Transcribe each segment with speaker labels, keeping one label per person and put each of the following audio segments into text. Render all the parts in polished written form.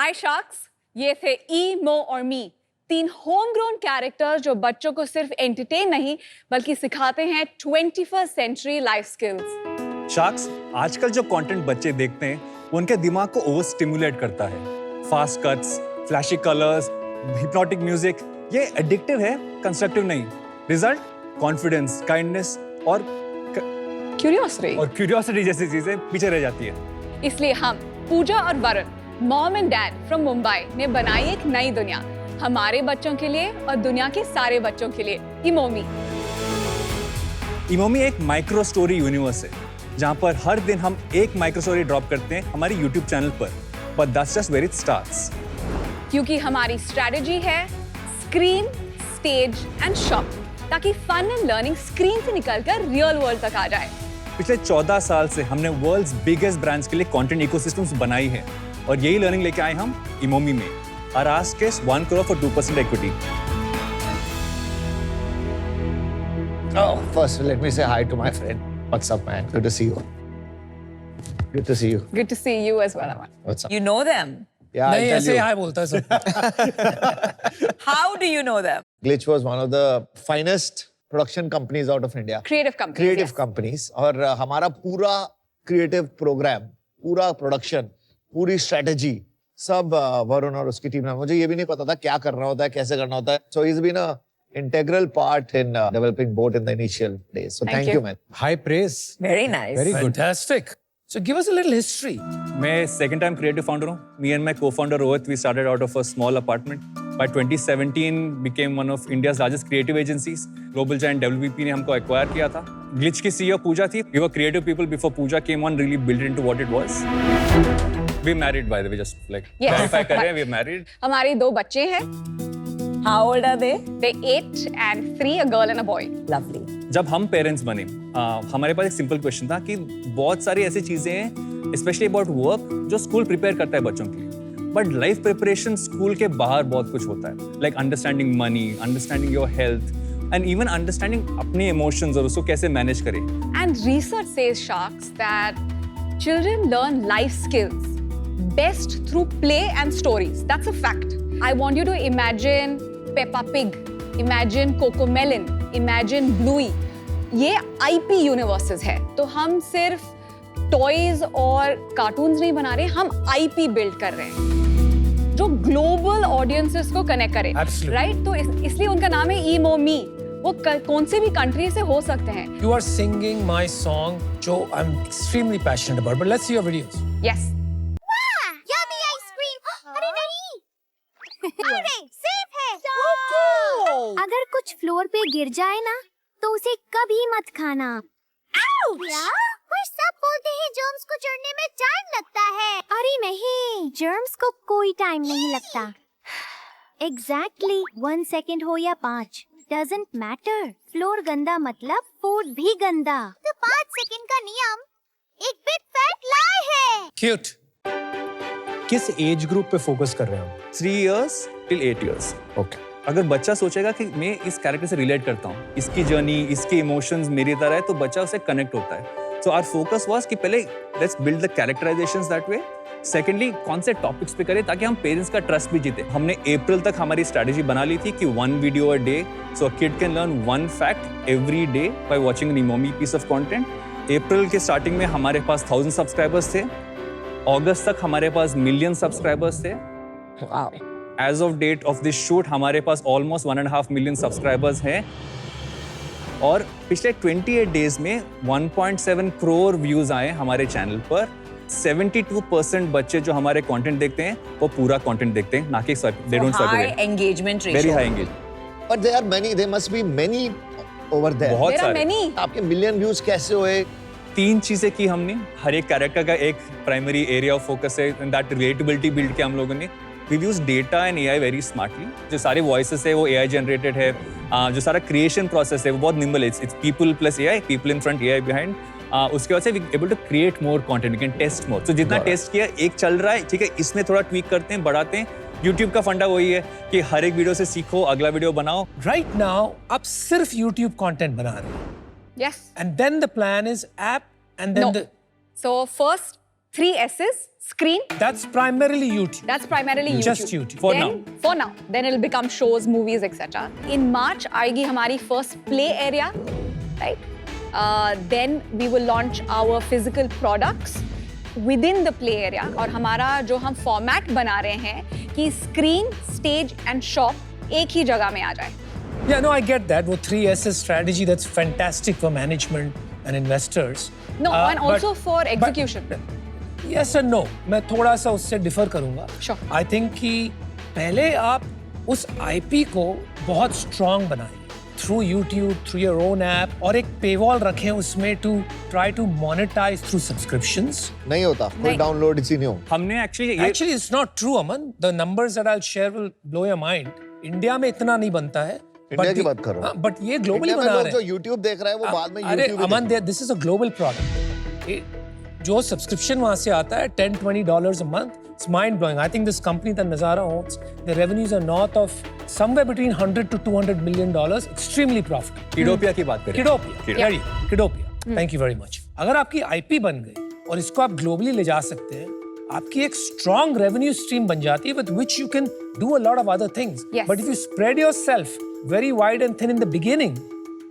Speaker 1: हाय sharks, ये थे ई, मो और मी, 3 होम ग्रोन कैरेक्टर्स जो बच्चों को सिर्फ एंटरटेन नहीं बल्कि सिखाते हैं 21st century life skills.
Speaker 2: Sharks, आजकल जो कंटेंट बच्चे देखते हैं वो उनके दिमाग को ओवर स्टिमुलेट करता है। Fast cuts, flashy colours, hypnotic music, ये एडिक्टिव है, कंस्ट्रक्टिव नहीं। रिजल्ट कॉन्फिडेंस, काइंडनेस और क्यूरियोसिटी जैसी चीजें पीछे रह जाती है।
Speaker 1: इसलिए हम पूजा और Varun, mom and dad from Mumbai, ने बनाई एक नई दुनिया हमारे बच्चों के लिए और दुनिया के सारे बच्चों के लिए, इमोमी।
Speaker 2: इमोमी एक माइक्रो स्टोरी यूनिवर्स है जहां पर हर दिन हम एक माइक्रो स्टोरी ड्रॉप करते हैं हमारी यूट्यूब चैनल पर। But that's just where it starts.
Speaker 1: क्योंकि हमारी स्ट्रेटजी है स्क्रीन, स्टेज एंड शॉप, ताकि फन एंड लर्निंग स्क्रीन से निकलकर रियल वर्ल्ड तक आ जाए।
Speaker 2: पिछले 14 साल से हमने वर्ल्ड्स बिगेस्ट ब्रांड्स के लिए कंटेंट इकोसिस्टम्स बनाई है और यही लर्निंग लेके आए हम इमोमी में। Our ask is 1 crore for 2% equity.
Speaker 3: Oh, first let me say hi to my friend. What's up, man? Good to see you. Good to see you.
Speaker 1: Good to see you as well, Aman.
Speaker 3: What's up?
Speaker 4: You know them?
Speaker 3: Yeah,
Speaker 5: नहीं
Speaker 3: I'll
Speaker 5: ऐसे
Speaker 3: tell you.
Speaker 5: हाय बोलता है सब।
Speaker 4: How do you know them?
Speaker 3: Glitch was one of the finest production companies out of India.
Speaker 1: Creative companies.
Speaker 3: Creative
Speaker 1: yes.
Speaker 3: companies. और हमारा पूरा creative program, पूरा production, पूरी strategy, सब वरुण और उसकी टीम ने, मुझे ये भी नहीं पता था क्या करना होता है, कैसे करना होता है. So he's been a integral part in developing both in the initial days. So thank you, man.
Speaker 5: High praise.
Speaker 4: Very nice.
Speaker 5: Very good. Fantastic. So give us a little history.
Speaker 2: मैं second time creative founder हूँ. Me and my co-founder Rohit, we started out of a small apartment. By 2017, became one of India's largest creative agencies. Global giant WPP ने हमको acquire किया था. Glitch की CEO पूजा थी. We were creative people before Pooja came on, really built into what it was. We married, by the way, just like
Speaker 1: Yes.
Speaker 2: clarify कर रहे हैं, we married.
Speaker 1: हमारे 2 बच्चे हैं.
Speaker 4: How old are they?
Speaker 1: They're 8 and 3, a girl and a boy.
Speaker 4: Lovely.
Speaker 2: जब हम parents बने, हमारे पास एक सिंपल क्वेश्चन था कि बहुत सारी ऐसी चीजें हैं, स्पेशली अबाउट वर्क, जो स्कूल प्रिपेयर करता है बच्चों के लिए, बट लाइफ प्रिपरेशन स्कूल के बाहर बहुत कुछ होता है, like understanding money, understanding your health and even understanding अपने इमोशंस और उसको कैसे मैनेज करें.
Speaker 1: And research says, Sharks, that children learn life skills best through play and stories. That's a fact. I want you to imagine Peppa Pig, imagine Cocomelon, imagine Bluey. ये IP universes है, तो हम सिर्फ toys और cartoons नहीं बना रहे, हम IP बिल्ड कर रहे हैं जो ग्लोबल ऑडियंसेस को कनेक्ट करे, राइट? तो इसलिए उनका नाम है इमोमी. वो कौन से भी कंट्री से हो सकते हैं.
Speaker 5: You are singing my song, जो I'm extremely passionate about. But let's see your videos.
Speaker 1: Yes.
Speaker 6: Yummy ice cream. अरे नहीं. अरे सेफ है. अगर कुछ फ्लोर पे गिर जाए ना, तो उसे कभी मत खाना. क्या? पर सब बोलते हैं जर्म्स को चढ़ने में टाइम लगता है. अरे नहीं, जर्म्स को कोई टाइम नहीं लगता. Exactly 1 second हो या 5, doesn't matter. फ्लोर गंदा मतलब फूड भी गंदा. तो 5 सेकंड का नियम एक बिग फैट लाई है.
Speaker 5: Cute. किस एज ग्रुप पे फोकस कर रहे हो?
Speaker 2: 3 years till 8 years.
Speaker 5: Okay.
Speaker 2: अगर बच्चा सोचेगा कि मैं इस कैरेक्टर से रिलेट करता हूँ, इसकी जर्नी, इसके इमोशंस मेरी तरह है, तो बच्चा उससे कनेक्ट होता है. सो आवर फोकस वाज कि पहले let's build the characterisations that way. Secondly, कौन से टॉपिक्स पे करें ताकि हम पेरेंट्स का ट्रस्ट भी जीते. हमने अप्रैल तक हमारी स्ट्रैटेजी बना ली थी कि 1 video a day, so a kid can learn 1 fact every day by watching an Emomi piece of content. अप्रैल के स्टार्टिंग में हमारे पास 1000 सब्सक्राइबर्स थे. अगस्त तक हमारे पास 1 million सब्सक्राइबर्स थे.
Speaker 4: Wow.
Speaker 2: As of date of this shoot, हमारे पास almost 1.5 million सब्सक्राइबर्स हैं और पिछले 28 डेज में 1.7 crore व्यूज आए हमारे चैनल पर. 72% बच्चे जो हमारे कंटेंट देखते हैं वो पूरा कंटेंट देखते हैं, ना कि they don't swipe away.
Speaker 4: High engagement ratio.
Speaker 2: Very high engagement.
Speaker 3: But there are many, there must be many over there.
Speaker 2: बहुत
Speaker 1: There are
Speaker 2: सारे.
Speaker 1: many.
Speaker 3: आपके मिलियन व्यूज कैसे हुए?
Speaker 2: 3 चीजें की हमने. हर एक कैरेक्टर का एक प्राइमरी एरिया ऑफ फोकस है, दैट रिलेटेबिलिटी बिल्ड किया हम लोगों ने. We use data and AI very smartly. जो सारे वॉइसेस है वो AI जनरेटेड है. जो सारा क्रिएशन प्रोसेस है वो बहुत निम्बल है. It's people plus AI, people in front, AI behind. उसके बाद से we able to create more content, we can test more. So जितना टेस्ट किया, एक चल रहा है, ठीक है, इसमें थोड़ा ट्वीक करते हैं, बढ़ाते हैं. YouTube का फंडा वही है कि हर एक वीडियो से सीखो, अगला वीडियो बनाओ.
Speaker 5: Right now, आप सिर्फ YouTube content बना रहे हो.
Speaker 1: Yes.
Speaker 5: And then the plan is app and then
Speaker 1: No.
Speaker 5: the...
Speaker 1: So first 3 S's, screen.
Speaker 5: That's primarily YouTube.
Speaker 1: That's primarily YouTube.
Speaker 5: Just YouTube.
Speaker 2: For
Speaker 1: then,
Speaker 2: now.
Speaker 1: For now. Then it'll become shows, movies, etc. In March, आएगी हमारी first play area, right? Then we will launch our physical products within the play area. और हमारा जो हम format बना रहे हैं कि screen, stage and shop एक ही जगह में आ जाए.
Speaker 5: Yeah, no, I get that. वो 3S strategy, that's fantastic for management and investors.
Speaker 1: No, and also for execution.
Speaker 5: Yes and no. मैं थोड़ा सा उससे differ करूँगा.
Speaker 1: Sure.
Speaker 5: I think कि पहले आप उस IP को बहुत strong बनाएं. Through YouTube, through your own app, और एक paywall रखें उसमें to try to monetize through subscriptions.
Speaker 3: नहीं होता, कोई
Speaker 1: नहीं.
Speaker 3: डाउनलोड इसी नहीं हो.
Speaker 2: हमने actually ये
Speaker 5: Actually, it's not true, Aman. The numbers that I'll share will blow your mind. India में इतना नहीं बनता है.
Speaker 3: इंडिया की बात कर रहा हूँ.
Speaker 5: बट ये ग्लोबली
Speaker 3: इंडिया में
Speaker 5: बना
Speaker 3: लोग
Speaker 5: रहे
Speaker 3: जो
Speaker 5: हैं.
Speaker 3: YouTube देख रहा है वो बाद में
Speaker 5: अरे
Speaker 3: YouTube
Speaker 5: Aman, this is a global product. जो सब्सक्रिप्शन वहां से आता है $10-20 a month, it's mind blowing. I think this company that Nazara owns, the revenues are north of somewhere between $100 to $200 million, extremely profitable.
Speaker 2: किडोपिया की बात करें.
Speaker 5: Kiddopia. Thank you very much. अगर आपकी IP बन गई और इसको आप ग्लोबली ले जा सकते हैं, आपकी एक strong revenue stream बन जाती है with which you can do a lot of other things.
Speaker 1: Yes.
Speaker 5: But if you spread yourself very wide and thin in the beginning,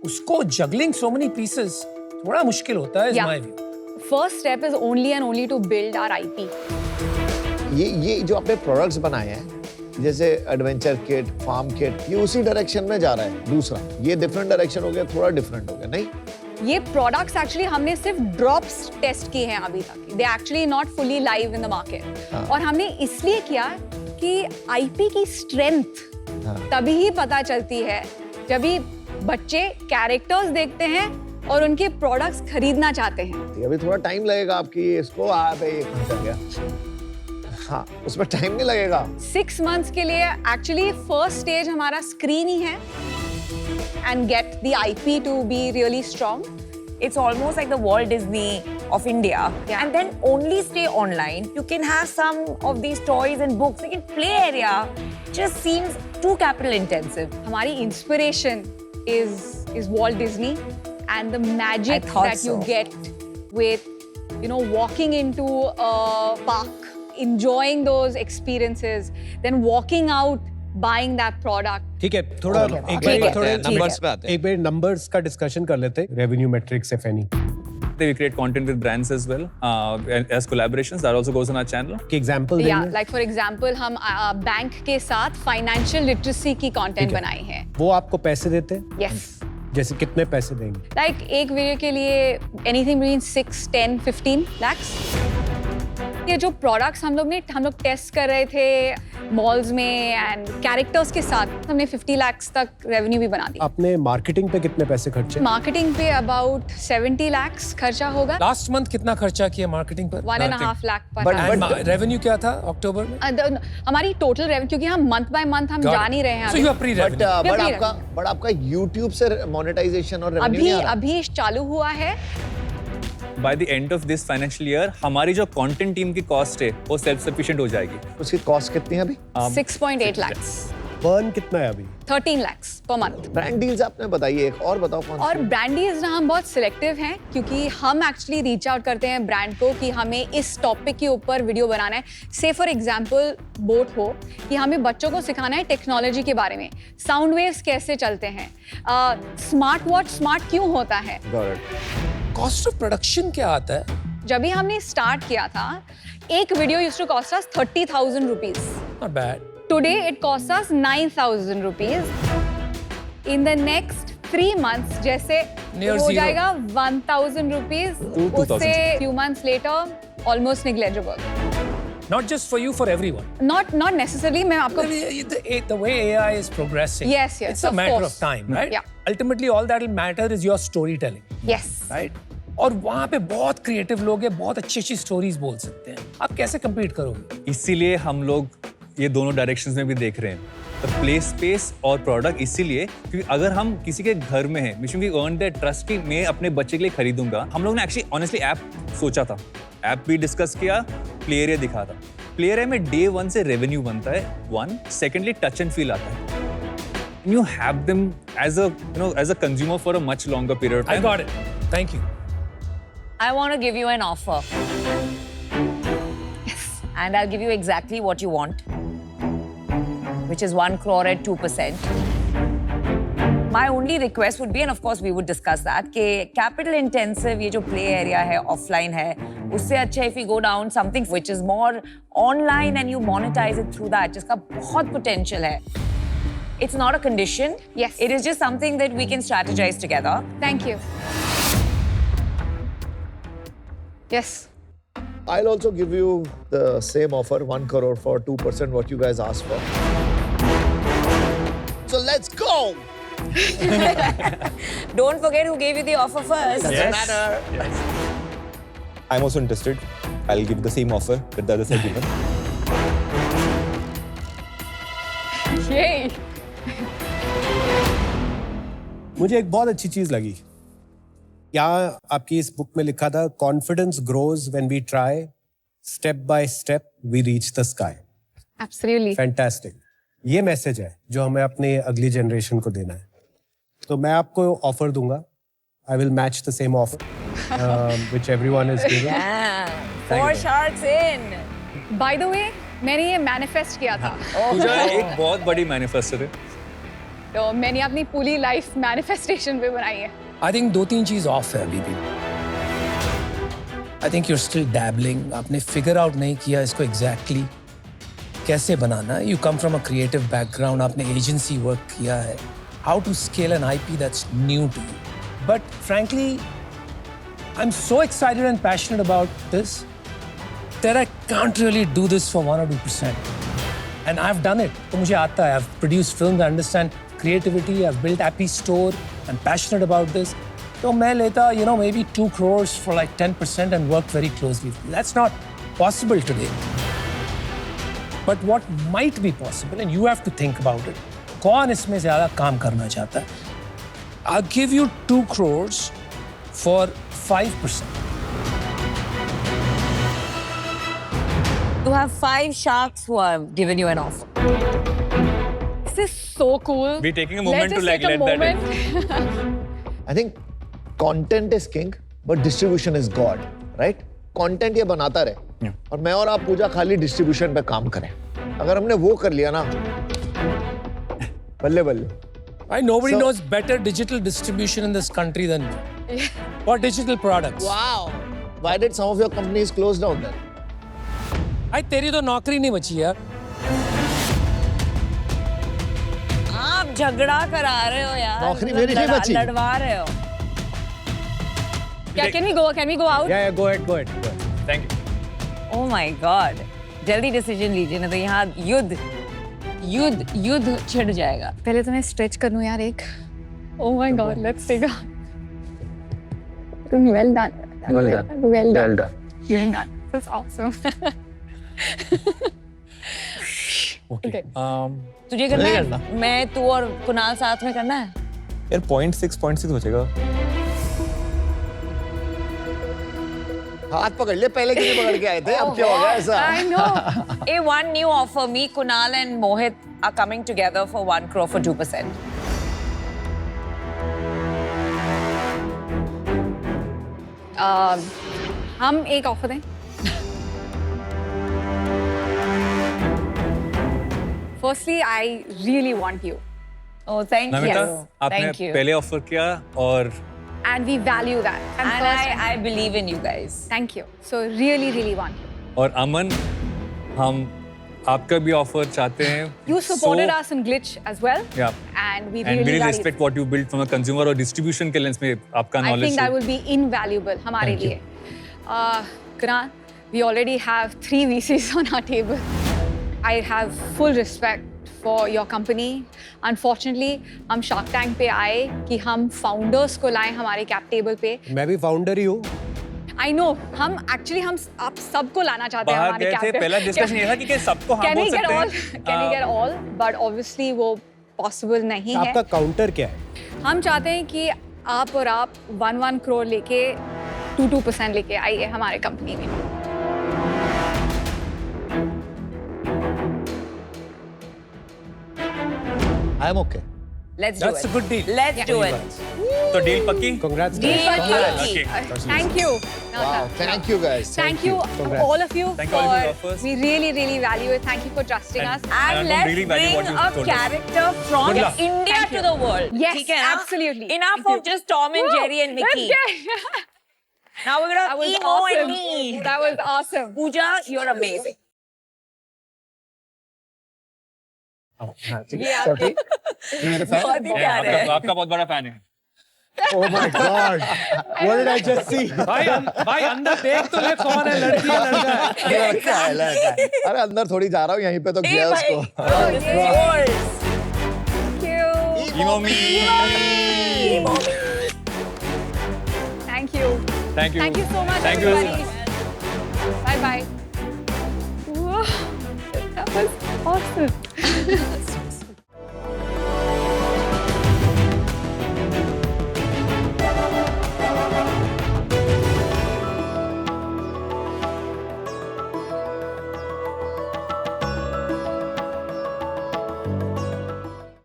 Speaker 5: उसको juggling so many pieces थोड़ा मुश्किल होता है, is my view.
Speaker 1: First step is only and only to build our IP.
Speaker 3: ये जो आपने products बनाए हैं जैसे एडवेंचर किट, फार्म किट, ये उसी डायरेक्शन में जा रहा है. दूसरा ये डिफरेंट डायरेक्शन हो गया, थोड़ा डिफरेंट हो गया. नहीं,
Speaker 1: ये प्रोडक्ट्स एक्चुअली हमने सिर्फ ड्रॉप्स टेस्ट किए हैं अभी तक. They actually not fully live in the market. और हमने इसलिए किया कि आईपी की स्ट्रेंथ तभी ही पता चलती है जब भी बच्चे कैरेक्टर्स देखते हैं और उनके प्रोडक्ट्स खरीदना चाहते हैं.
Speaker 3: अभी थोड़ा टाइम लगेगा आपकी इसको. आप ये कर गया. हाँ, उसमें टाइम नहीं लगेगा.
Speaker 1: 6 months के लिए एक्चुअली फर्स्ट स्टेज हमारा स्क्रीन ही है and get the IP to be really strong.
Speaker 4: It's almost like the Walt Disney of India.
Speaker 1: Yeah.
Speaker 4: And then only stay online. You can have some of these toys and books. Like in play area, just seems too capital intensive.
Speaker 1: हमारी inspiration is Walt Disney and the magic
Speaker 4: I thought
Speaker 1: that you
Speaker 4: so.
Speaker 1: get with, walking into a park, enjoying those experiences, then walking out, buying that product.
Speaker 7: ठीक है, थोड़ा
Speaker 4: Okay.
Speaker 7: एक
Speaker 4: ठीक
Speaker 7: बार
Speaker 4: है,
Speaker 7: थोड़े
Speaker 4: ठीक है।
Speaker 7: नंबर्स पे आते हैं. एक बार नंबर्स का डिस्कशन कर लेते हैं. Revenue matrix if any.
Speaker 2: we create content with brands as well as collaborations that also goes on our channel.
Speaker 7: कि एग्जांपल
Speaker 1: Yeah,
Speaker 7: देंगे.
Speaker 1: like for example, हम बैंक के साथ financial literacy की content
Speaker 7: ठीक है.
Speaker 1: बनाई है.
Speaker 7: वो आपको पैसे देते हैं.
Speaker 1: Yes.
Speaker 7: जैसे कितने पैसे देंगे?
Speaker 1: Like एक वीडियो के लिए anything between 6, 10, 15 lakhs. ये जो प्रोडक्ट्स हम लोग टेस्ट कर रहे थे मॉल्स में एंड कैरेक्टर्स के साथ, हमने 50 lakhs तक रेवेन्यू भी बना दिया.
Speaker 7: आपने मार्केटिंग पे कितने पैसे खर्चे?
Speaker 1: मार्केटिंग पे अबाउट 70 lakhs खर्चा होगा.
Speaker 5: लास्ट मंथ कितना खर्चा किया मार्केटिंग पर?
Speaker 1: 1.5 lakh पर
Speaker 3: But-
Speaker 1: annum.
Speaker 3: but-
Speaker 5: रेवेन्यू क्या था अक्टूबर में?
Speaker 1: हमारी टोटल रेवेन्यू, क्योंकि हम मंथ बाय मंथ हम जा नहीं रहे हैं
Speaker 5: So
Speaker 1: अभी.
Speaker 5: you are pre-revenue.
Speaker 3: बट आपका YouTube से मोनेटाइजेशन और रेवेन्यू नहीं आ रहा.
Speaker 1: अभी चालू हुआ है.
Speaker 2: By the end of this financial year, हमारी जो content team की cost है वो self sufficient हो जाएगी.
Speaker 3: उसकी कॉस्ट कितनी है अभी?
Speaker 1: 6.8 lakhs.
Speaker 7: बर्न कितना है अभी?
Speaker 1: 13 lakhs per month.
Speaker 3: Brand deals आपने बताइए, एक और बताओ कौन
Speaker 1: और
Speaker 3: सी?
Speaker 1: ब्रांड डील्स ना हम बहुत सिलेक्टिव हैं, क्योंकि हम एक्चुअली रीच आउट करते हैं ब्रांड को कि हमें इस टॉपिक के ऊपर वीडियो बनाना है. से फॉर एग्जांपल बोट हो कि हमें बच्चों को सिखाना है टेक्नोलॉजी के बारे में, साउंड वेव्स कैसे चलते हैं, स्मार्ट वॉच स्मार्ट क्यों होता है.
Speaker 3: Got it.
Speaker 5: Cost of production क्या आता है?
Speaker 1: जब भी हमने स्टार्ट किया था, एक video used to cost us 30,000 rupees.
Speaker 5: Not bad.
Speaker 1: Today it costs us 9,000 rupees. In the next 3 months, जैसे
Speaker 5: Near
Speaker 1: हो
Speaker 5: zero.
Speaker 1: जाएगा 1,000 rupees.
Speaker 2: 2,000.
Speaker 1: उससे few months later, almost negligible.
Speaker 5: Not just for you, for everyone.
Speaker 1: Not necessarily. मैं आपको
Speaker 5: The way AI is progressing,
Speaker 1: Yes, yes,
Speaker 5: it's a
Speaker 1: of
Speaker 5: matter
Speaker 1: course.
Speaker 5: of time, right?
Speaker 1: Yeah.
Speaker 5: Ultimately, all that will matter is your storytelling,
Speaker 1: yes.
Speaker 5: right? और वहाँ पे बहुत creative लोग हैं, बहुत अच्छी स्टोरीज बोल सकते हैं. आप कैसे compete करोगे?
Speaker 2: इसीलिए हम लोग ये दोनों डायरेक्शंस में भी देख रहे हैं. प्ले स्पेस और प्रोडक्ट इसीलिए क्योंकि अगर हम किसी के घर में हैं, which we earn that trust कि मैं अपने बच्चे के लिए खरीदूंगा. हम लोग ने एक्चुअली ऑनेस्टली ऐप सोचा था, ऐप भी डिस्कस किया, प्ले एरिया दिखा था. प्ले एरिया में डे 1 से रेवेन्यू बनता है. 1 सेकेंडली टच एंड फील आता है. You have them as a consumer for a much longer period of
Speaker 5: I
Speaker 2: time.
Speaker 5: got it. Thank you.
Speaker 4: I want to give you an offer. and I'll give you exactly what you want, which is 1 crore at 2%. My only request would be, and of course we would discuss that, कि capital intensive ये जो play area है, offline है, उससे अच्छा if we go down something which is more online and you monetize it through that, जिसका बहुत potential है. It's not a condition.
Speaker 1: Yes.
Speaker 4: It is just something that we can strategize together.
Speaker 1: Thank you. Yes.
Speaker 3: I'll also give you the same offer, 1 crore for 2% what you guys asked for. So let's go!
Speaker 4: Don't forget who gave you the offer first.
Speaker 3: Doesn't matter.
Speaker 8: I'm also interested. I'll give the same offer that the other side given.
Speaker 1: Yay.
Speaker 7: मुझे एक बहुत अच्छी चीज लगी. यहाँ आपकी इस book में लिखा था, confidence grows when we try, step by step we reach the sky.
Speaker 1: Absolutely.
Speaker 7: Fantastic. ये मैसेज है जो हमें अपने अगली जनरेशन को देना है. तो मैं आपको ऑफर दूंगा. I will match the same offer, which everyone is giving.
Speaker 4: Yeah. 4 sharks in.
Speaker 1: By the way, मैंने ये manifest किया था.
Speaker 2: पूजा एक बहुत बड़ी मैनिफेस्टर है.
Speaker 1: तो मैंने अपनी पूरी लाइफ मैनिफेस्टेशन पे बनाई है.
Speaker 5: I think 2-3 चीज ऑफ है अभी भी. I think you're still dabbling. आपने figure out नहीं किया इसको exactly कैसे बनाना. You come from a creative background. आपने agency work किया है. How to scale an IP that's new to you. But frankly, I'm so excited and passionate about this that I can't really do this for 1 or 2%. And I've done it. तो मुझे आता है. I've produced films. I understand creativity. I've built Appy Store. I'm passionate about this. So मैं लेता, maybe 2 crores for like 10% and work very closely. That's not possible today. But what might be possible, and you have to think about it, कौन इसमें ज़्यादा काम करना चाहता है? I'll give you 2 crores for 5%.
Speaker 4: You have 5 sharks who have given you an offer.
Speaker 1: This is so cool.
Speaker 2: We're taking a moment
Speaker 1: Let's
Speaker 2: to
Speaker 1: just
Speaker 2: like
Speaker 1: take a
Speaker 2: let that in.
Speaker 1: moment.
Speaker 3: I think content is king, but distribution is God, right? Content ये बनाता रहे. और मैं और आप पूजा खाली distribution पे काम करें. अगर हमने वो कर लिया ना, बल्ले बल्ले.
Speaker 5: Nobody
Speaker 3: So-
Speaker 5: knows better digital distribution in this country than you. For digital products.
Speaker 3: Wow. Why did some of your companies close down then?
Speaker 5: तेरी तो नौकरी नहीं बची यार.
Speaker 4: आप झगड़ा करा रहे हो यार.
Speaker 3: नौकरी मेरी नहीं बची.
Speaker 4: लड़वा रहे हो.
Speaker 1: Yeah, can we go out?
Speaker 7: Yeah, go ahead.
Speaker 2: Thank you.
Speaker 4: Oh my God. जल्दी डिसीजन लीजिए ना तो यहाँ युद्ध छिड़ जाएगा.
Speaker 1: पहले तो मैं स्ट्रेच कर लूं यार एक. Oh my God, let's take a. Well done. Well done. That's awesome. Okay.
Speaker 4: तुझे करना है? मैं तू और कुणाल साथ में करना है?
Speaker 8: यार 0.6 बचेगा.
Speaker 3: हाथ पकड़ ले, पहले क्यों नहीं पकड़ के आए थे? अब क्या हो गया ऐसा?
Speaker 1: I know.
Speaker 4: A one new offer. Me, Kunal and Mohit are coming together for 1 crore for 2%.
Speaker 1: हम एक ऑफर दें. Firstly, I really want you,
Speaker 4: Oh, thank
Speaker 2: Namita,
Speaker 4: you.
Speaker 2: आपने
Speaker 4: Thank you.
Speaker 2: पहले ऑफर किया और
Speaker 1: and we value that.
Speaker 4: And
Speaker 1: first,
Speaker 4: I believe in you guys.
Speaker 1: thank you. So really want you.
Speaker 2: और अमन, हम आपका भी ऑफर चाहते हैं.
Speaker 1: You supported
Speaker 2: So-
Speaker 1: us in Glitch as well.
Speaker 2: Yeah.
Speaker 1: And we
Speaker 2: And
Speaker 1: really
Speaker 2: we
Speaker 1: value
Speaker 2: respect what you built from a consumer और distribution के lens में आपका
Speaker 1: I
Speaker 2: knowledge.
Speaker 1: think that will be invaluable हमारे लिए. Kunal, we already have 3 VCs on our table. I have full respect for your company. Unfortunately, हम Shark Tank पे आए कि हम founders को लाएं हमारे cap table पे.
Speaker 7: मैं भी फाउंडर ही हूँ.
Speaker 1: I know, हम आप सबको लाना चाहते हैं
Speaker 2: बाहर
Speaker 1: हमारे
Speaker 2: गए
Speaker 1: cap
Speaker 2: थे,
Speaker 1: पे.
Speaker 2: पहला discussion ये था कि सबको हाँ
Speaker 1: Can
Speaker 2: बोल
Speaker 1: we get
Speaker 2: सकते
Speaker 1: all?
Speaker 2: हैं.
Speaker 1: Can we get all? But obviously वो possible नहीं है.
Speaker 7: आपका काउंटर क्या है?
Speaker 1: हम चाहते हैं कि आप और आप 1 करोड़ लेके 2% लेके आइए हमारे कंपनी में.
Speaker 3: I am okay.
Speaker 4: Let's do
Speaker 5: That's
Speaker 4: it.
Speaker 5: a good deal.
Speaker 4: Let's do it.
Speaker 2: तो डील पक्की?
Speaker 7: Congrats,
Speaker 4: Deal
Speaker 7: guys.
Speaker 4: पक्की.
Speaker 2: Okay.
Speaker 1: Thank you.
Speaker 3: Wow, thank you guys.
Speaker 1: Thank you,
Speaker 7: Congrats.
Speaker 1: all of you,
Speaker 2: Thank you all of you
Speaker 1: for.
Speaker 2: offers.
Speaker 1: We really, really value it. Thank you for trusting us.
Speaker 2: I
Speaker 4: And
Speaker 2: don't
Speaker 4: let's
Speaker 2: really value what
Speaker 4: bring
Speaker 2: you
Speaker 4: a
Speaker 2: told us.
Speaker 4: character from
Speaker 5: Good luck.
Speaker 4: India
Speaker 1: Thank
Speaker 4: to
Speaker 1: you.
Speaker 4: the world.
Speaker 1: Yes,
Speaker 4: ठीक है ना?
Speaker 1: absolutely.
Speaker 4: Enough
Speaker 1: Thank
Speaker 4: of just Tom and Jerry and Mickey.
Speaker 1: Okay.
Speaker 4: Now we're
Speaker 1: That
Speaker 4: gonna
Speaker 1: was
Speaker 4: emo
Speaker 1: awesome.
Speaker 4: and me.
Speaker 1: That was awesome.
Speaker 4: Pooja, you're amazing.
Speaker 1: Yeah.
Speaker 3: Sorry. मेरे fan?
Speaker 4: बहुत ही प्यारे हैं.
Speaker 2: आपका बहुत बड़ा फैन है.
Speaker 3: Oh my God. What did I just see?
Speaker 5: भाई अंदर देख तो ले कौन है, लड़की है लड़का है.
Speaker 3: लड़का है, लड़का है. अरे अंदर थोड़ी जा रहा हूँ, यहीं पे तो
Speaker 4: Hey,
Speaker 3: किया
Speaker 4: भाई.
Speaker 3: उसको.
Speaker 4: Oh, this is yours.
Speaker 1: Thank you.
Speaker 2: Emo me.
Speaker 4: Emo me.
Speaker 1: Thank you.
Speaker 2: Thank you.
Speaker 1: Thank you so much,
Speaker 2: Thank you.
Speaker 1: everybody. Bye bye. Whoa, that was awesome.